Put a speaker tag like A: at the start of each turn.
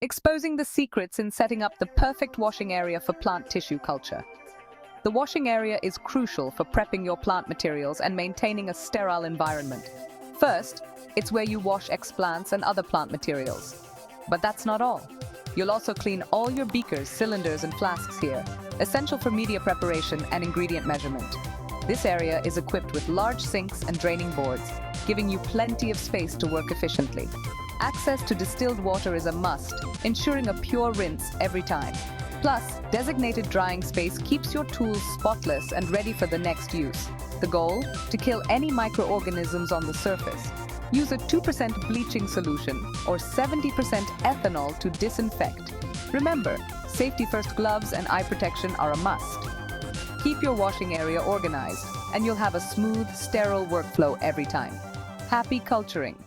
A: exposing the secrets in setting up the perfect washing area for plant tissue culture. The washing area is crucial for prepping your plant materials and maintaining a sterile environment. First, it's where you wash explants and other plant materials. But that's not all. You'll also clean all your beakers, cylinders, and flasks here, essential for media preparation and ingredient measurement. This area is equipped with large sinks and draining boards, giving you plenty of space to work efficiently. Access to distilled water is a must, ensuring a pure rinse every time. Plus, designated drying space keeps your tools spotless and ready for the next use. The goal? To kill any microorganisms on the surface. Use a 2% bleaching solution or 70% ethanol to disinfect. Remember, safety-first gloves and eye protection are a must. Keep your washing area organized, and you'll have a smooth, sterile workflow every time. Happy culturing!